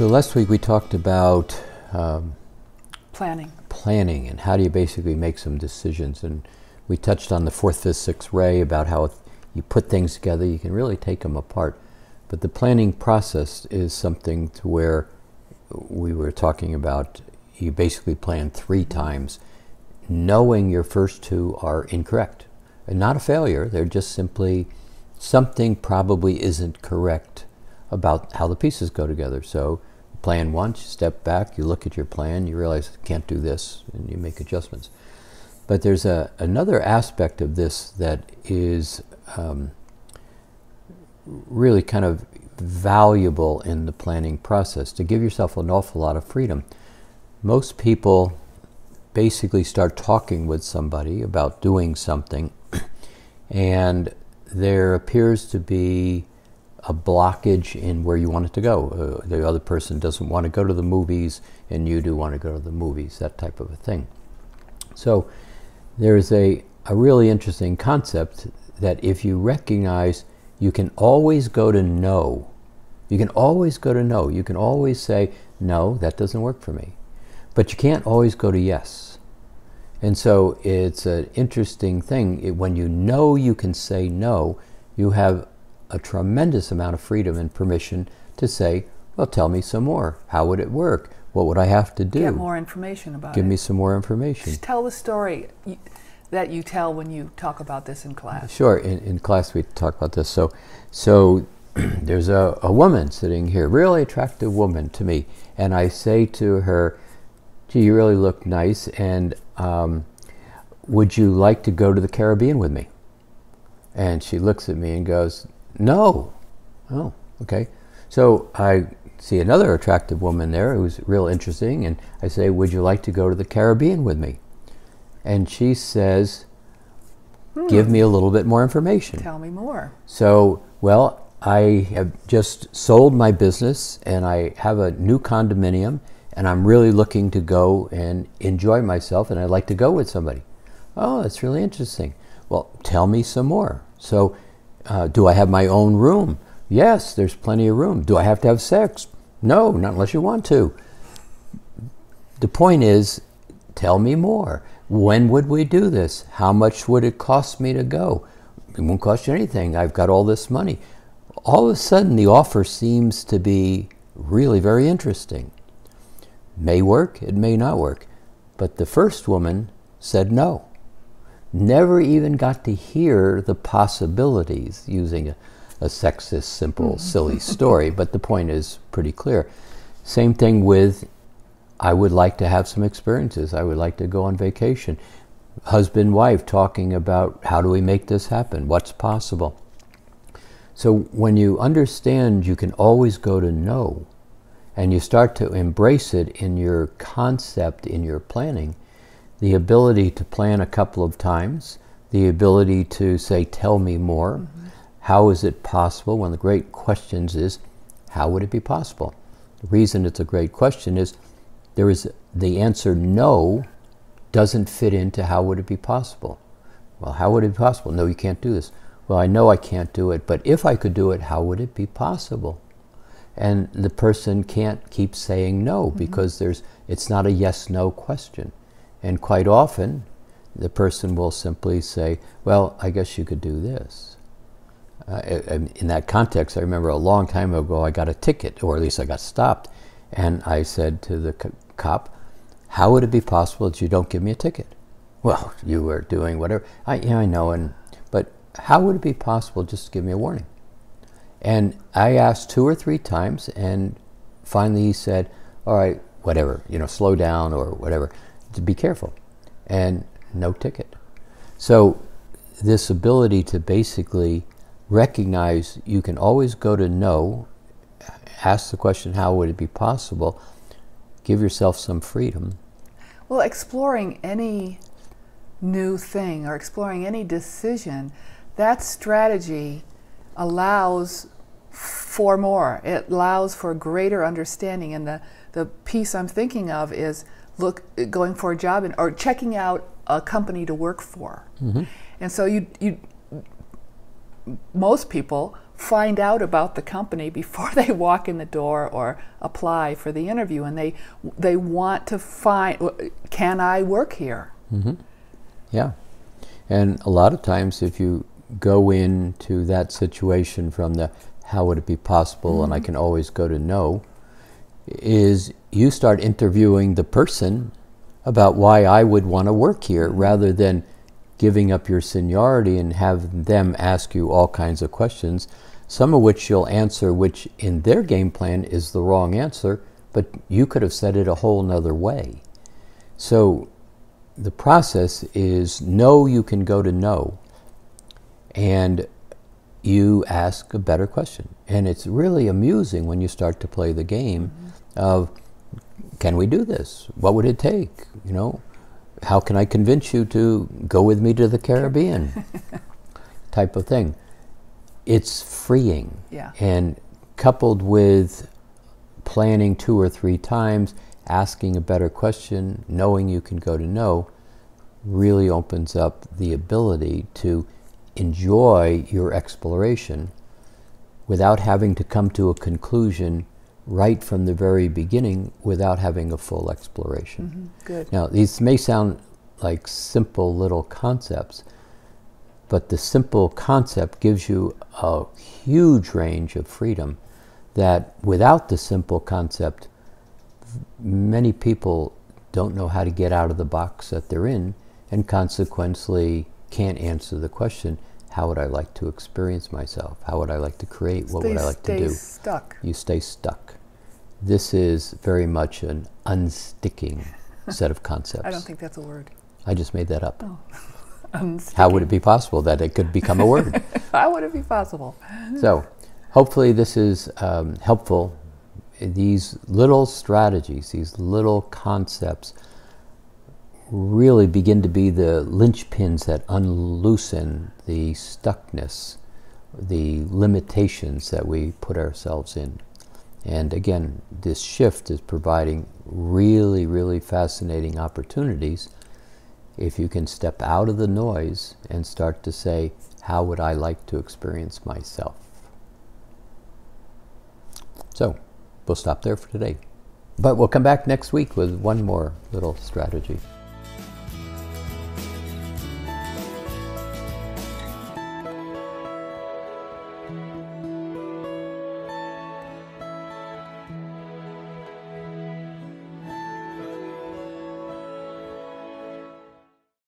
So last week we talked about planning and how do you basically make some decisions, and we touched on the fourth, fifth, sixth ray about how if you put things together you can really take them apart. But the planning process is something to where we were talking about you basically plan 3 times, knowing your first 2 are incorrect. And not a failure, they're just simply something probably isn't correct about how the pieces go together. So plan once, you step back, you look at your plan, you realize I can't do this, and you make adjustments. But there's another aspect of this that is really kind of valuable in the planning process, to give yourself an awful lot of freedom. Most people basically start talking with somebody about doing something, and there appears to be a blockage in where you want it to go. The other person doesn't want to go to the movies, and you do want to go to the movies, that type of a thing. So there's a really interesting concept that if you recognize you can always go to no, you can always go to no, you can always say, no, that doesn't work for me. But you can't always go to yes. And so it's an interesting thing. When you know you can say no, you have a tremendous amount of freedom and permission to say, well, tell me some more. How would it work? What would I have to do? Get more information about it. Give me some more information. Just tell the story that you tell when you talk about this in class. Sure. In class we talk about this. So there's a woman sitting here, really attractive woman to me, and I say to her, gee, you really look nice, and would you like to go to the Caribbean with me? And she looks at me and goes, no. Oh, okay. So I see another attractive woman there who's real interesting, and I say, would you like to go to the Caribbean with me? And she says, give me a little bit more information. Tell me more. So, well, I have just sold my business, and I have a new condominium, and I'm really looking to go and enjoy myself, and I'd like to go with somebody. Oh, that's really interesting. Well, tell me some more. So, do I have my own room? Yes, there's plenty of room. Do I have to have sex? No, not unless you want to. The point is, tell me more. When would we do this? How much would it cost me to go? It won't cost you anything. I've got all this money. All of a sudden, the offer seems to be really very interesting. May work, it may not work. But the first woman said no. Never even got to hear the possibilities, using a sexist, simple, silly story, but the point is pretty clear. Same thing with, I would like to have some experiences. I would like to go on vacation. Husband, wife talking about how do we make this happen? What's possible? So when you understand you can always go to no, and you start to embrace it in your concept, in your planning, the ability to plan a couple of times, the ability to say, tell me more. How is it possible? One of the great questions is, how would it be possible? The reason it's a great question is the answer no doesn't fit into how would it be possible. Well, how would it be possible? No, you can't do this. Well, I know I can't do it, but if I could do it, how would it be possible? And the person can't keep saying no, because it's not a yes-no question. And quite often, the person will simply say, well, I guess you could do this. In that context, I remember a long time ago, I got a ticket, or at least I got stopped. And I said to the cop, how would it be possible that you don't give me a ticket? Well, you were doing whatever. I know, but how would it be possible just to give me a warning? And I asked 2 or 3 times, and finally he said, all right, whatever, slow down or whatever, to be careful. And no ticket. So this ability to basically recognize you can always go to no, ask the question, how would it be possible? Give yourself some freedom. Well, exploring any new thing or exploring any decision, that strategy allows for more. It allows for greater understanding. And the piece I'm thinking of is going for a job or checking out a company to work for. And so most people find out about the company before they walk in the door or apply for the interview, and they want to find, can I work here? Mm-hmm. Yeah. And a lot of times if you go into that situation from the how would it be possible, mm-hmm. and I can always go to no, is you start interviewing the person about why I would want to work here, mm-hmm. rather than giving up your seniority and have them ask you all kinds of questions, some of which you'll answer, which in their game plan is the wrong answer, but you could have said it a whole nother way. So the process is no, you can go to no, and you ask a better question. And it's really amusing when you start to play the game, mm-hmm. of, can we do this? What would it take? You know, how can I convince you to go with me to the Caribbean? Type of thing. It's freeing. Yeah. And coupled with planning 2 or 3 times, asking a better question, knowing you can go to no, really opens up the ability to enjoy your exploration without having to come to a conclusion right from the very beginning without having a full exploration. Mm-hmm. Good. Now, these may sound like simple little concepts, but the simple concept gives you a huge range of freedom that without the simple concept, many people don't know how to get out of the box that they're in, and consequently can't answer the question, how would I like to experience myself? How would I like to create? What would I like to do? Stuck. You stay stuck. This is very much an unsticking set of concepts. I don't think that's a word. I just made that up. Oh. Unsticking. How would it be possible that it could become a word? How would it be possible? So, hopefully this is helpful. These little strategies, these little concepts really begin to be the linchpins that unloosen the stuckness, the limitations that we put ourselves in. And again, this shift is providing really, really fascinating opportunities if you can step out of the noise and start to say, how would I like to experience myself? So, we'll stop there for today. But we'll come back next week with one more little strategy.